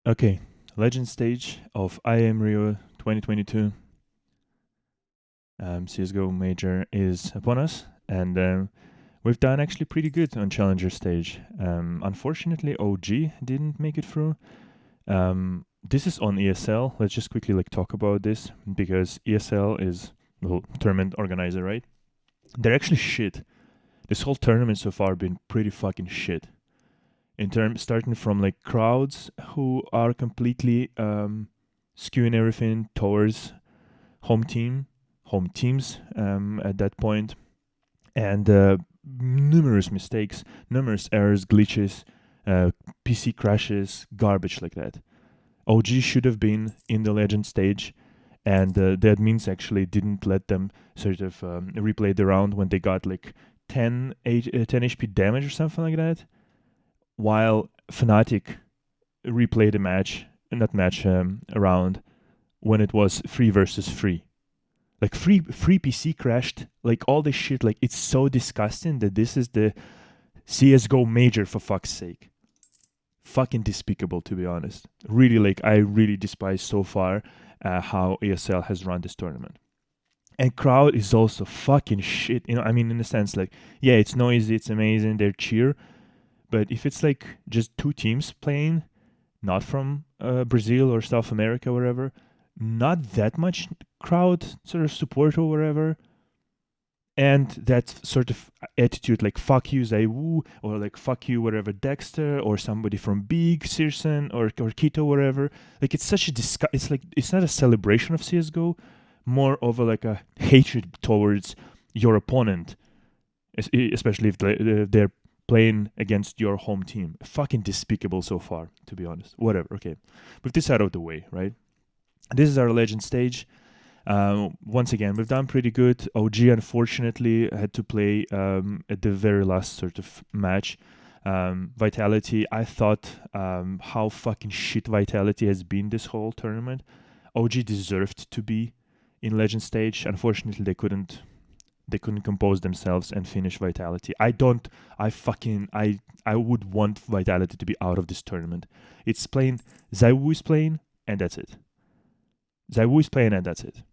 Okay, Legend stage of IEM Rio 2022. CSGO Major is upon us, and we've done actually pretty good on Challenger stage. Unfortunately, OG didn't make it through. This is on ESL. Let's just quickly talk about this because ESL is the tournament organizer, right? They're actually shit. This whole tournament so far been pretty fucking shit. In terms starting from crowds who are completely skewing everything towards home teams at that point, and numerous mistakes, numerous errors, glitches, uh, PC crashes, garbage like that. OG should have been in the legend stage, and the admins actually didn't let them sort of replay the round when they got 10 HP damage or something like that, while Fnatic replayed the match, not match, around when it was 3 versus 3. Free PC crashed, all this shit. It's so disgusting that this is the CSGO major, for fuck's sake. Fucking despicable, to be honest. Really, I really despise so far how ESL has run this tournament. And crowd is also fucking shit. I mean, in a sense, yeah, it's noisy, it's amazing, they're cheer. But if it's just two teams playing, not from Brazil or South America, wherever, not that much crowd sort of support or whatever, and that sort of attitude fuck you Zaiwu, or fuck you whatever Dexter, or somebody from Big Searson or Quito, whatever. It's such a it's not a celebration of CSGO, more of a hatred towards your opponent, especially if they're playing against your home team. Fucking despicable so far, to be honest. Whatever, okay. With this out of the way, right? This is our legend stage. Once again, we've done pretty good. OG, unfortunately, had to play at the very last sort of match. Vitality, I thought how fucking shit Vitality has been this whole tournament. OG deserved to be in legend stage. Unfortunately, they couldn't compose themselves and finish Vitality. I would want Vitality to be out of this tournament. It's playing, Zaiwu is playing, and that's it. Zaiwu is playing, and that's it.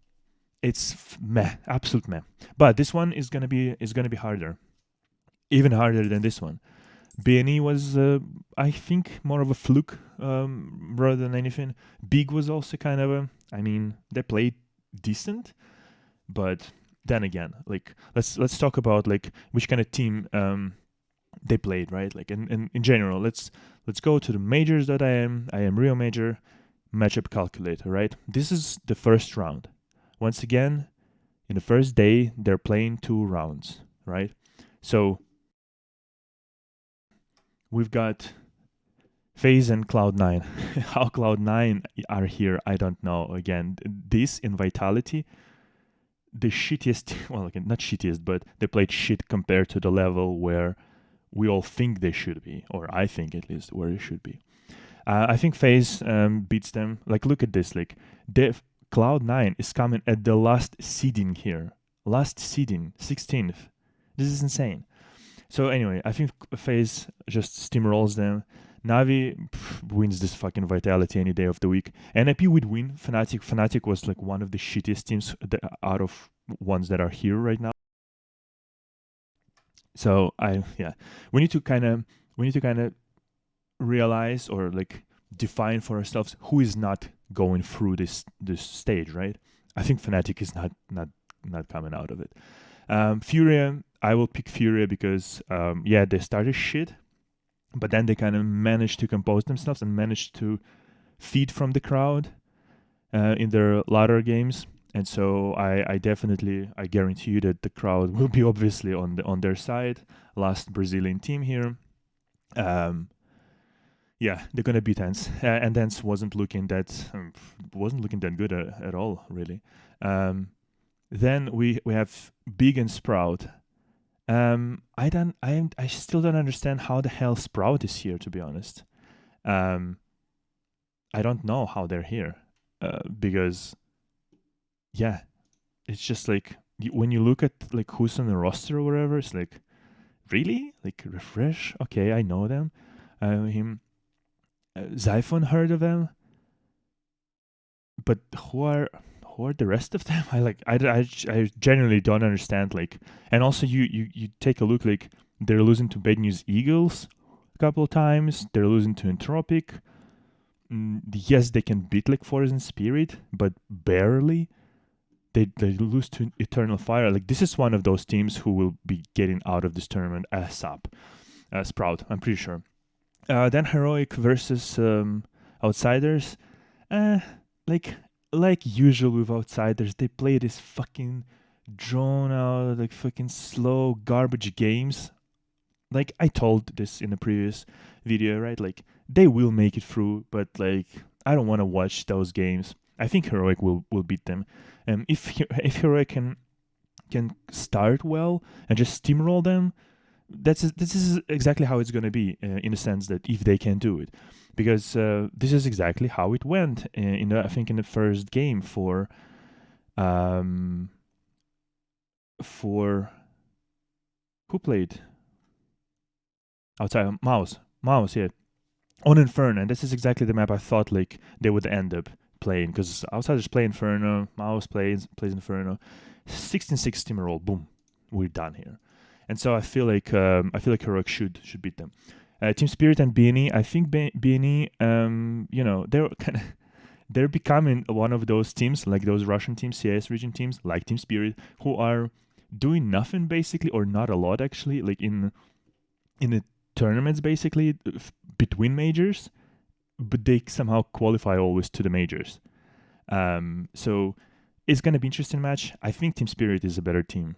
It's meh, absolute meh. But this one is gonna be harder, even harder than this one. BNE was, I think, more of a fluke rather than anything. Big was also kind of a. I mean, they played decent, but then again, let's talk about which kind of team they played, right? In general, let's go to the majors that IEM Rio major matchup calculator, right? This is the first round. Once again, in the first day, they're playing 2 rounds, right? So we've got FaZe and Cloud9. How Cloud9 are here, I don't know. Again, this in Vitality, the shittiest, well, again, not shittiest, but they played shit compared to the level where we all think they should be, or I think at least where it should be. I think FaZe beats them. Look at this. Cloud9 is coming at the last seeding here. Last seeding, 16th. This is insane. So anyway, I think FaZe just steamrolls them. Navi wins this fucking Vitality any day of the week. NIP would win. Fnatic was one of the shittiest teams out of ones that are here right now. So we need to kind of realize or define for ourselves who is not going through this stage, right? I think Fnatic is not coming out of it. Furia, I will pick Furia because they started shit, but then they kind of managed to compose themselves and managed to feed from the crowd in their latter games. And so I guarantee you that the crowd will be obviously on their side. Last Brazilian team here. They're gonna beat Dance, and Dance wasn't looking that good at all, really. Then we have Big and Sprout. I still don't understand how the hell Sprout is here, to be honest. I don't know how they're here, because it's just when you look at who's on the roster or whatever, it's really refresh. Okay, I know them. Him. Xiphon, heard of them, but who are the rest of them? I genuinely don't understand. Like, and also you take a look, like they're losing to Bad News Eagles a couple of times. They're losing to Entropic. Yes, they can beat like Forest and Spirit, but barely. They lose to Eternal Fire. Like, this is one of those teams who will be getting out of this tournament ASAP. Sprout, I'm pretty sure. Then Heroic versus Outsiders. Uh, like usual with Outsiders, they play this fucking drawn out, like fucking slow garbage games. Like, I told this in a previous video, right? Like, they will make it through, but like, I don't want to watch those games. I think Heroic will beat them. If Heroic can start well and just steamroll them, this is exactly how it's going to be, in the sense that if they can do it, because this is exactly how it went I think in the first game for who played outside Mouse, yeah, on Inferno, and this is exactly the map I thought like they would end up playing, because Outsiders play Inferno, Mouse plays Inferno, 16-6 steamroll, boom, we're done here. And so I feel like Heroic should beat them. Team Spirit and BNE, I think BNE, they're becoming one of those teams, like those Russian teams, CS region teams, like Team Spirit, who are doing nothing basically, or not a lot actually, like in the tournaments basically between majors, but they somehow qualify always to the majors. So it's gonna be an interesting match. I think Team Spirit is a better team.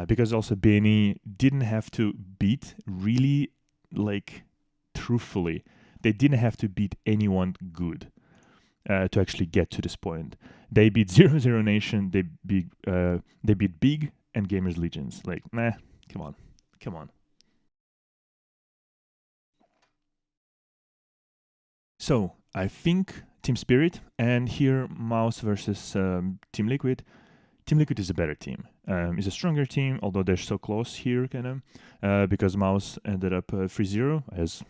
Because also BNE didn't have to beat really, like, truthfully, they didn't have to beat anyone good to actually get to this point. They beat 0-0 Nation, they beat Big and Gamers Legions. Like, come on. So I think Team Spirit, and here Mouse versus Team Liquid. Team Liquid is a better team. Is a stronger team, although they're so close here, kind of, because Mouse ended up 3-0,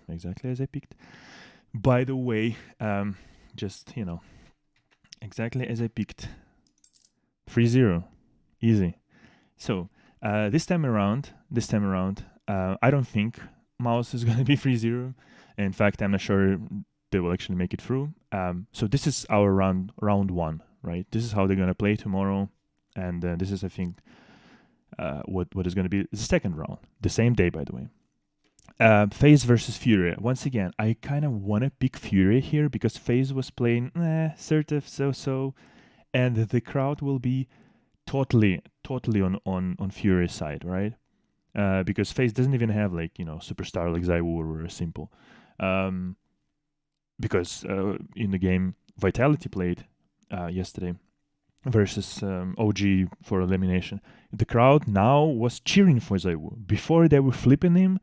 exactly as I picked. By the way, just, exactly as I picked, 3-0, easy. So this time around, I don't think Mouse is going to be 3-0. In fact, I'm not sure they will actually make it through. So this is our round one, right? This is how they're going to play tomorrow. And this is, I think, what is going to be the second round. The same day, by the way. FaZe versus Fury. Once again, I kind of want to pick Fury here because FaZe was playing sort of so, and the crowd will be totally on Fury's side, right? Because FaZe doesn't even have superstar like Zywoo or Simple. Because in the game Vitality played yesterday versus OG for elimination, the crowd now was cheering for Zywoo. Before they were flipping him,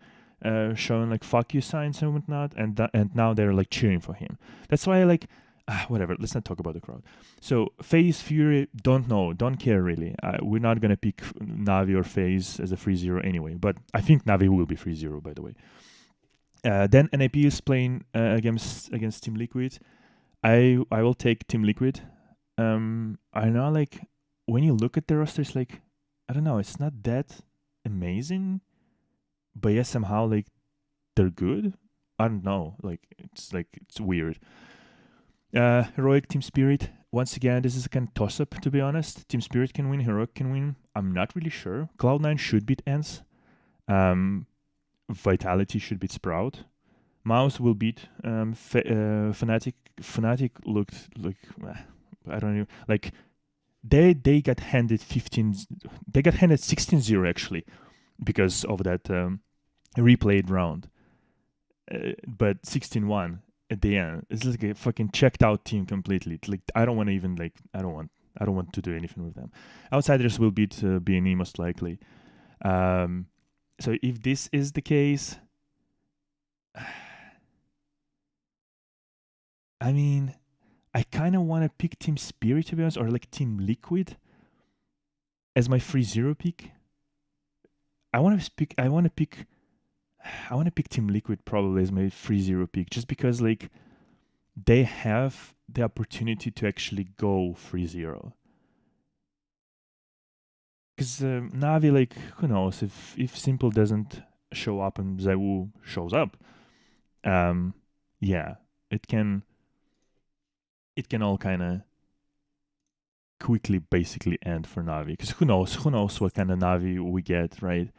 showing like fuck you signs and whatnot, and now they're like cheering for him. That's why whatever, let's not talk about the crowd. So FaZe, Fury, don't care really. We're not gonna pick Navi or FaZe as a 3-0 anyway, but I think Navi will be 3-0, by the way. Then NIP is playing against Team Liquid. I will take Team Liquid. I know, like, when you look at the roster, it's like, I don't know, it's not that amazing, but yeah, somehow like they're good. I don't know, it's weird. Heroic, Team Spirit. Once again, this is a kind of toss up, to be honest. Team Spirit can win, Heroic can win. I'm not really sure. Cloud9 should beat ENCE. Vitality should beat Sprout. Mouse will beat Fnatic. Fnatic looked like I don't know, like they got handed 15. They got handed 16-0 actually because of that replayed round. But 16-1 at the end. It's like a fucking checked out team completely. It's like I don't want to even I don't want to do anything with them. Outsiders will beat BNE most likely. So if this is the case, I mean, I kind of want to pick Team Spirit, to be honest, or like Team Liquid as my 3-0 pick. I want to pick Team Liquid probably as my 3-0 pick, just because like they have the opportunity to actually go 3-0. Because Navi, like, who knows if Simple doesn't show up and Zaiwu shows up, yeah, it can all kind of quickly basically end for Navi. Because who knows what kind of Navi we get, right?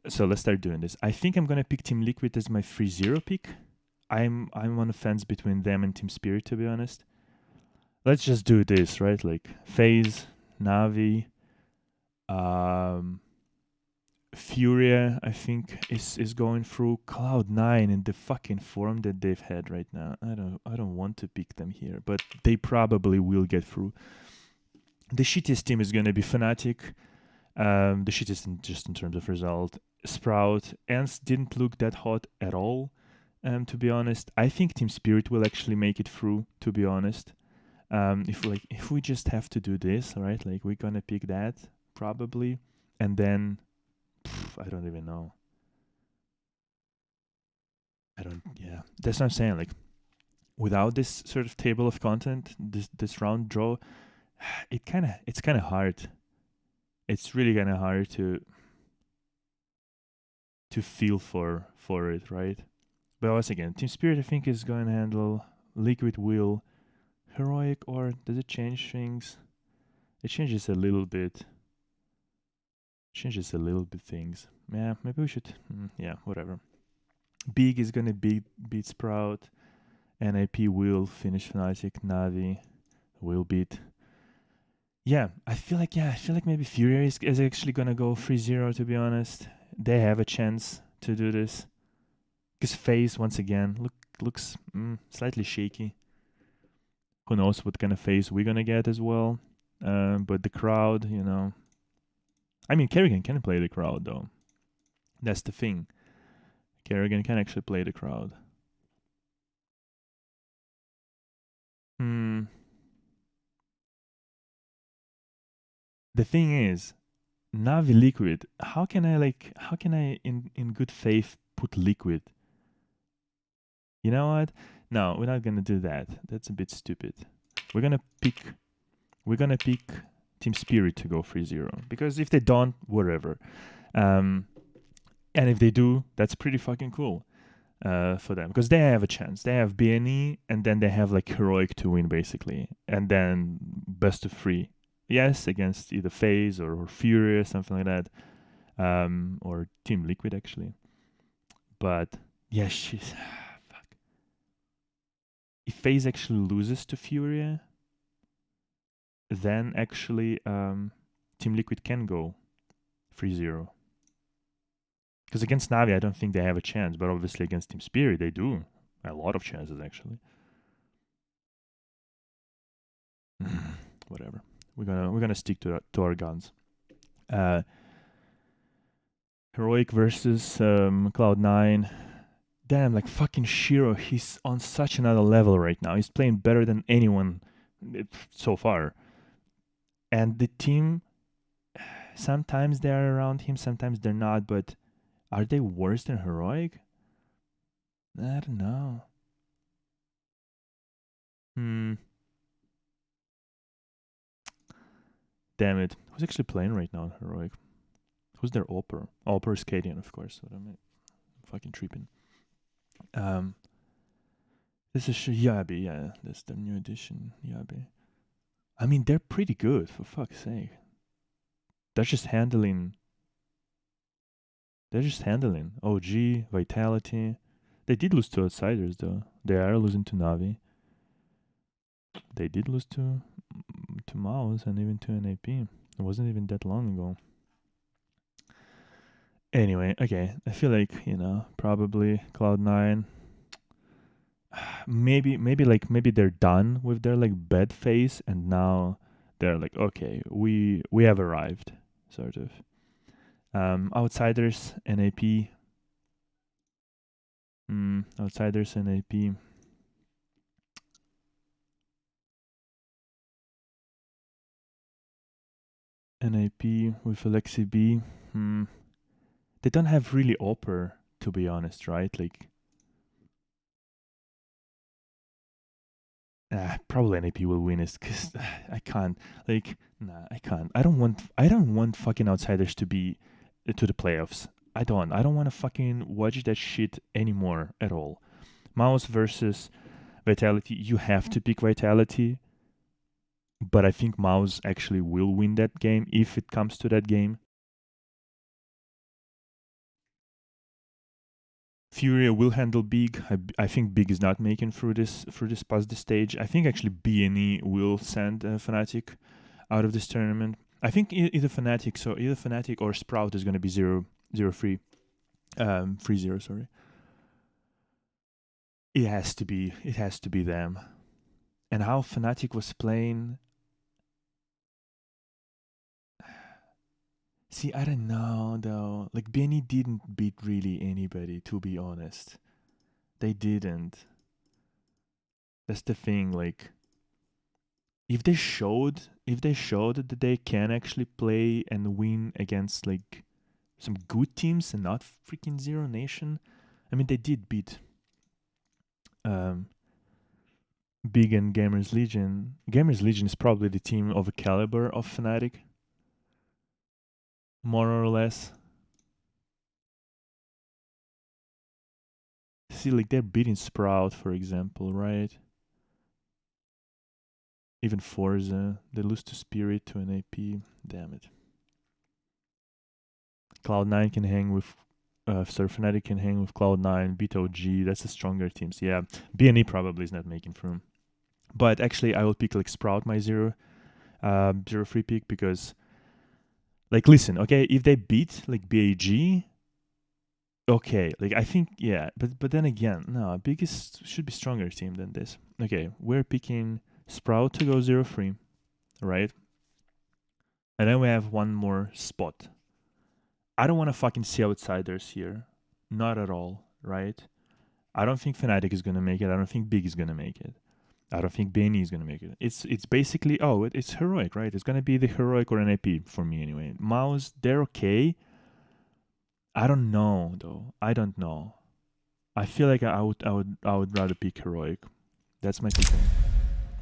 So let's start doing this. I think I'm gonna pick Team Liquid as my 3-0 pick. I'm on the fence between them and Team Spirit, to be honest. Let's just do this, right? Like FaZe, Navi, Furia, I think is going through Cloud9 in the fucking form that they've had right now. I don't want to pick them here, but they probably will get through. The shittiest team is gonna be Fnatic. The shittiest just in terms of result. Sprout, Ants didn't look that hot at all. To be honest, I think Team Spirit will actually make it through. To be honest, if we just have to do this, right? Like we're gonna pick that probably, and then I don't even know. Yeah, that's what I'm saying. Like without this sort of table of content, this round draw, it's kind of hard. It's really kind of hard to feel for it, right? But once again, Team Spirit I think is going to handle. Liquid will. Heroic, or does it change things? It changes a little bit. Things. Yeah, maybe we should. Yeah, whatever. Big is gonna beat Sprout. NIP will finish Fnatic. Navi will beat. Yeah, I feel like maybe Furia is actually gonna go 3-0, to be honest. They have a chance to do this. Because FaZe once again looks slightly shaky. Who knows what kind of FaZe we're gonna get as well. But the crowd, I mean, Kerrigan can play the crowd though. That's the thing. Kerrigan can actually play the crowd. The thing is, Navi Liquid. How can I in good faith put Liquid? You know what? No, we're not gonna do that. That's a bit stupid. We're gonna pick Team Spirit to go 3-0. Because if they don't, whatever. And if they do, that's pretty fucking cool for them. Because they have a chance. They have BNE, and then they have like Heroic to win, basically. And then best of 3. Yes, against either FaZe or Fury or something like that. Or Team Liquid, actually. But, yeah, she's... fuck. If FaZe actually loses to Fury, then actually Team Liquid can go 3-0. Because against Navi, I don't think they have a chance, but obviously against Team Spirit, they do. A lot of chances, actually. Whatever. We're gonna stick to our guns. Heroic versus Cloud9. Damn, like fucking Shiro, he's on such another level right now. He's playing better than anyone so far. And the team, sometimes they're around him, sometimes they're not, but are they worse than Heroic? I don't know. Damn it. Who's actually playing right now in Heroic? Who's their Opera? Opera is Cadian, of course. What am I fucking tripping? This is Yabi, yeah. That's the new edition, Yabi. I mean, they're pretty good, for fuck's sake. They're just handling OG, Vitality. They did lose to Outsiders, though. They are losing to Navi. They did lose to Mouse and even to NAP. It wasn't even that long ago. Anyway, okay. I feel like, probably Cloud9. Maybe they're done with their like bad phase and now they're like, okay, we have arrived, sort of. Outsiders, NAP. Outsiders, NAP. NAP with Alexi B. They don't have really Opera, to be honest, right? Like, Probably NAP will win it because I can't. Like, nah, I can't. I don't want fucking outsiders to be to the playoffs. I don't want to fucking watch that shit anymore at all. Mouse versus Vitality. You have to pick Vitality, but I think Mouse actually will win that game if it comes to that game. Furia will handle Big. I think Big is not making through this past this stage. I think actually BNE will send Fnatic out of this tournament. I think either Fnatic or Sprout is going to be 0-3, 3-0. Sorry. It has to be. It has to be them. And how Fnatic was playing. See, I don't know though. Like BNE didn't beat really anybody, to be honest. They didn't. That's the thing. Like, if they showed that they can actually play and win against like some good teams and not freaking Zero Nation, I mean they did beat Big and Gamers Legion. Gamers Legion is probably the team of a caliber of Fnatic, more or less. See, like they're beating Sprout, for example, right? Even Forza, they lose to Spirit to an AP. Damn it. Cloud9 can hang with Fnatic can hang with Cloud9, beat OG. That's the stronger teams. Yeah, BNE probably is not making through. But actually, I will pick like Sprout my 0-3 pick because, like, listen, okay, if they beat like BAG, okay, like I think yeah, but then again, no, biggest should be stronger team than this. Okay, we're picking Sprout to go 0-3, right? And then we have one more spot. I don't want to fucking see outsiders here, not at all, right? I don't think Fnatic is gonna make it. I don't think Big is gonna make it. I don't think Benny is gonna make it. It's basically it's heroic, right? It's gonna be the heroic or an AP for me anyway. Mouse, they're okay. I don't know though. I don't know. I feel like I would rather pick heroic. That's my pick,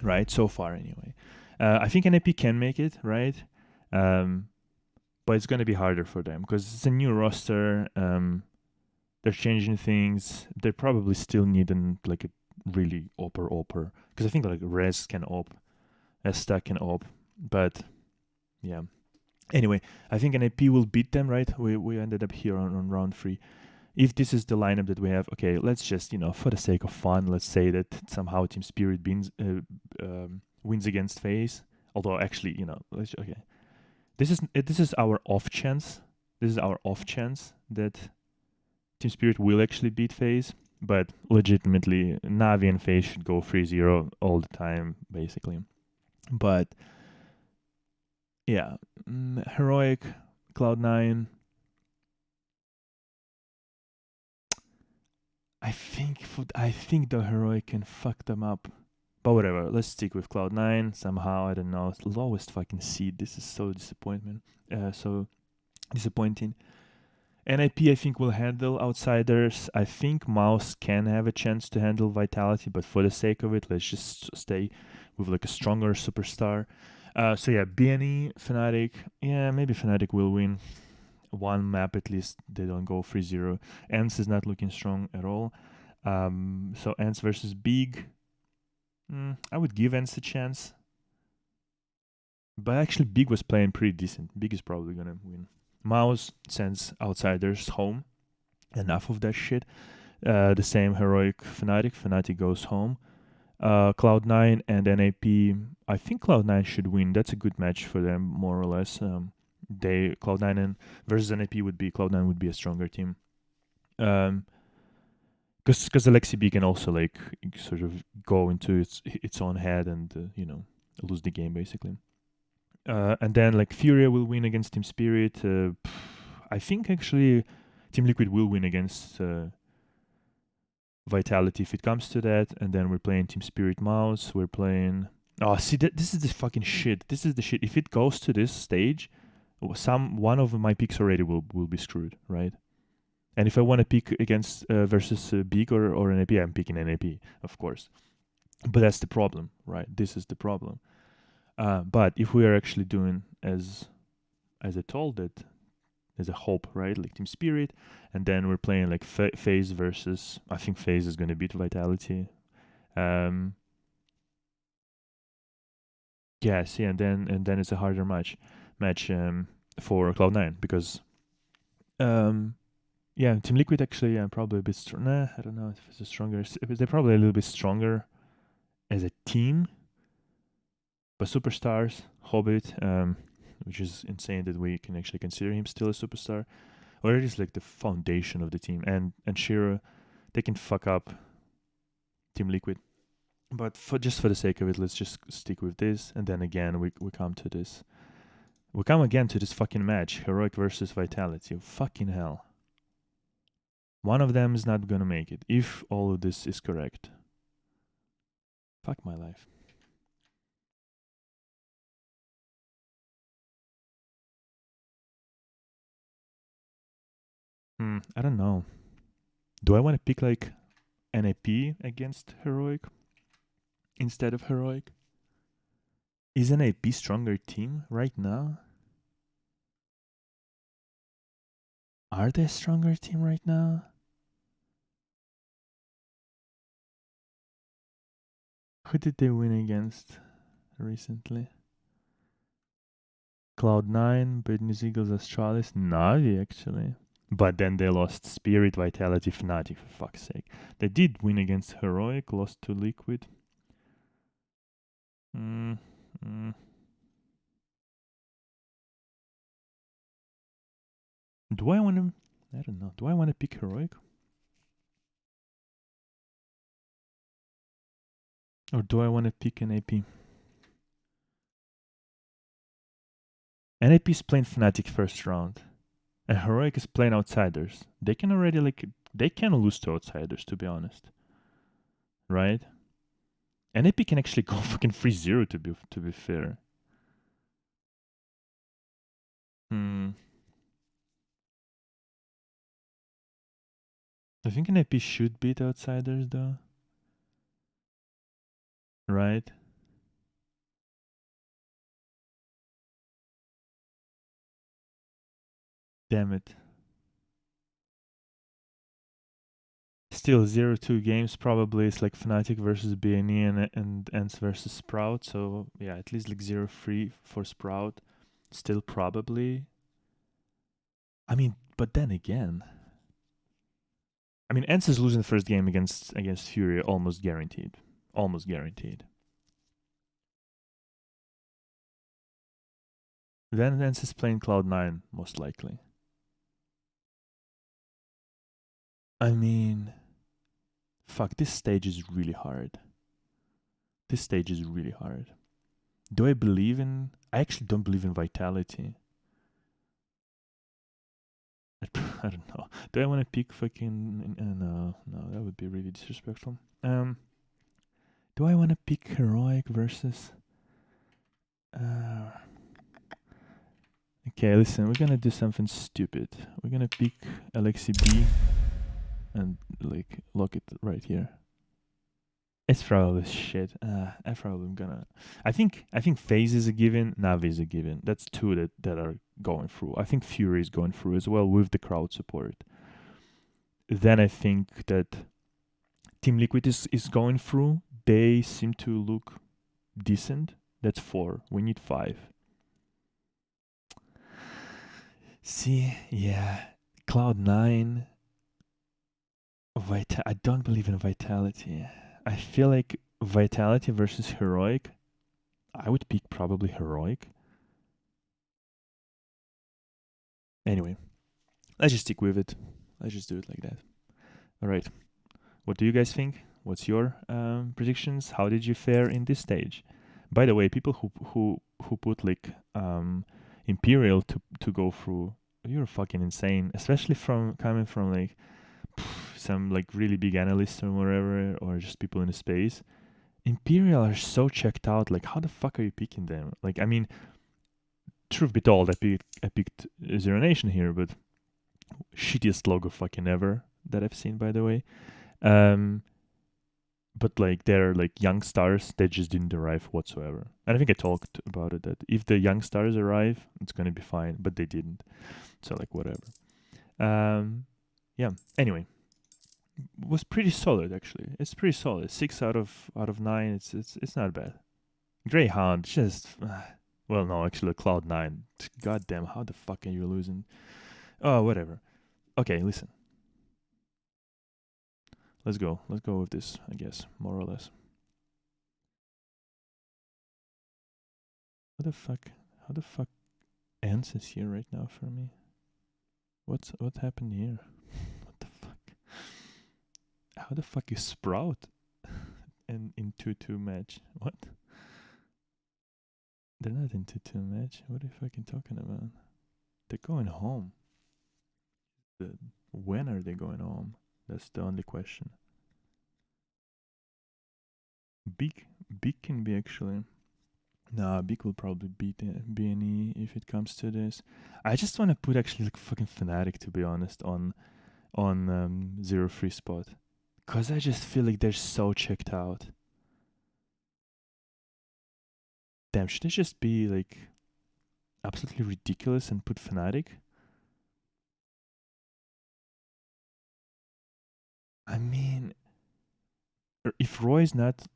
right? So far anyway. I think an AP can make it, right? But it's gonna be harder for them because it's a new roster. They're changing things. They probably still need like a really OP because I think like Res can OP, Esta can OP, but yeah. Anyway, I think an AP will beat them, right? We ended up here on round 3. If this is the lineup that we have, okay, let's just for the sake of fun, let's say that somehow Team Spirit wins against FaZe. Although actually, okay, this is our off chance. This is our off chance that Team Spirit will actually beat FaZe, but legitimately, Navi and FaZe should go 3-0 all the time, basically. But yeah, Heroic, Cloud9. I think the Heroic can fuck them up. But whatever, let's stick with Cloud9 somehow. I don't know. It's the lowest fucking seed. This is so disappointing. NIP, I think, will handle outsiders. I think Mouse can have a chance to handle Vitality, but for the sake of it, let's just stay with like a stronger superstar. So yeah, BNE, Fnatic. Yeah, maybe Fnatic will win one map at least. They don't go 3-0. ENCE is not looking strong at all. So ENCE versus Big. I would give ENCE a chance. But actually, Big was playing pretty decent. Big is probably going to win. Mouse sends outsiders home. Enough of that shit. The same Heroic Fnatic. Fnatic goes home. Cloud9 and NAP. I think Cloud9 should win. That's a good match for them, more or less. Cloud9 and versus NAP Cloud9 would be a stronger team. Because Alexi B can also like sort of go into its own head and lose the game basically. And then like Furia will win against Team Spirit. I think actually Team Liquid will win against Vitality if it comes to that. And then we're playing Team Spirit Mouse. We're playing. Oh, see, this is the fucking shit. This is the shit. If it goes to this stage, one of my picks already will be screwed, right? And if I want to pick against versus Big or NAP, I'm picking NAP, of course. But that's the problem, right? This is the problem. But if we are actually doing as I told it, as a hope, right? Like Team Spirit, and then we're playing like Phase versus. I think Phase is going to beat Vitality. Yes, yeah, and then it's a harder match for Cloud9 because yeah, Team Liquid actually probably a bit Nah, I don't know if it's a stronger. They're probably a little bit stronger as a team, but Superstars, Hobbit, which is insane that we can actually consider him still a superstar, or it is like the foundation of the team, and Shira, they can fuck up Team Liquid. But for the sake of it, let's just stick with this, and then again we come to this. We come again to this fucking match, Heroic versus Vitality. Fucking hell. One of them is not gonna make it, if all of this is correct. Fuck my life. I don't know. Do I want to pick like NAP against Heroic instead of Heroic? Is NAP stronger team right now? Are they a stronger team right now? Who did they win against recently? Cloud9, Britney's Eagles, Astralis, Navi actually. But then they lost Spirit, Vitality, Fnatic, for fuck's sake. They did win against Heroic, lost to Liquid. Mm, mm. Do I want to... I don't know. Do I want to pick Heroic? Or do I want to pick NAP? NAP is playing Fnatic first round. And Heroic is playing Outsiders. They can already, like... They can lose to Outsiders, to be honest. Right? NAP can actually go fucking 3-0, to be fair. I think NAP should beat Outsiders, though. Right? Damn it. Still 0-2 games probably. It's like Fnatic versus BNE and ENCE versus Sprout. So yeah, at least like 0-3 for Sprout. Still probably. I mean, but then again, I mean, ENCE is losing the first game against Fury, almost guaranteed. Almost guaranteed. Then ENCE is playing Cloud9, most likely. I mean, fuck, this stage is really hard. This stage is really hard. Do I believe in... I actually don't believe in Vitality. I don't know. Do I want to pick fucking... no, that would be really disrespectful. Do I want to pick Heroic versus... okay, listen, we're gonna do something stupid. We're gonna pick Alexi B and like lock it right here. It's probably shit. I probably gonna. I think FaZe is a given. Navi is a given. That's two that are going through. I think Fury is going through as well with the crowd support. Then I think that Team Liquid is going through. They seem to look decent. That's 4. We need 5. See, yeah, Cloud9. I don't believe in Vitality. I feel like Vitality versus Heroic. I would pick probably Heroic. Anyway, let's just stick with it. Let's just do it like that. All right. What do you guys think? What's your predictions? How did you fare in this stage? By the way, people who put like Imperial to go through, you're fucking insane. Especially from coming from like some like really big analysts or whatever, or just people in the space. Imperial are so checked out. Like, how the fuck are you picking them? Like, I mean, truth be told, I picked Zero Nation here, but shittiest logo fucking ever that I've seen, by the way. but like they're like young stars, they just didn't arrive whatsoever. And I think I talked about it that if the young stars arrive, it's gonna be fine, but they didn't. So like whatever. Yeah. Anyway, was pretty solid actually. It's pretty solid. 6 out of 9. It's not bad. Greyhound just well no actually Cloud9. God damn, how the fuck are you losing? Oh whatever. Okay, listen. Let's go. Let's go with this, I guess, more or less. What the fuck? How the fuck ends is here right now for me? What happened here? What the fuck? How the fuck is Sprout and in 2-2 match? What? They're not in 2-2 match. What are you fucking talking about? They're going home. When are they going home? That's the only question. Big can be actually. Nah, Big will probably beat BNE if it comes to this. I just want to put actually like fucking Fnatic, to be honest, on 0-3 spot, cause I just feel like they're so checked out. Damn, should I just be like absolutely ridiculous and put Fnatic? I mean, if Roy is not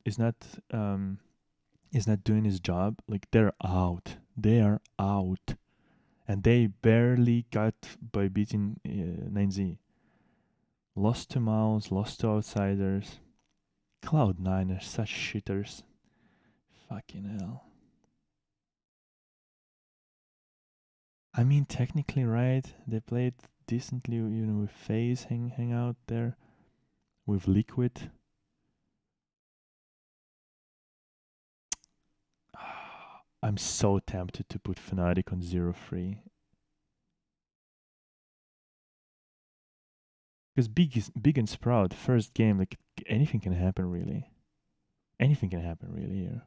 doing his job, like they're out. They are out, and they barely got by beating 9Z. Lost to Mouse, lost to Outsiders. Cloud9 are such shitters. Fucking hell. I mean, technically, right? They played decently, with FaZe hang out there, with Liquid. I'm so tempted to put Fnatic on 0-3. Because Big and Sprout, first game, like anything can happen really. Anything can happen really here.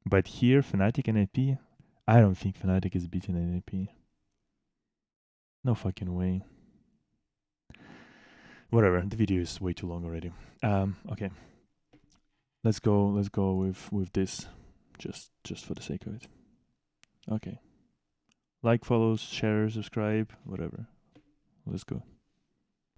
But here, Fnatic and IP, I don't think Fnatic is beating an IP. No fucking way. Whatever, the video is way too long already. Okay. Let's go with this. Just for the sake of it. Okay. Like, follow, share, subscribe, whatever. Let's go.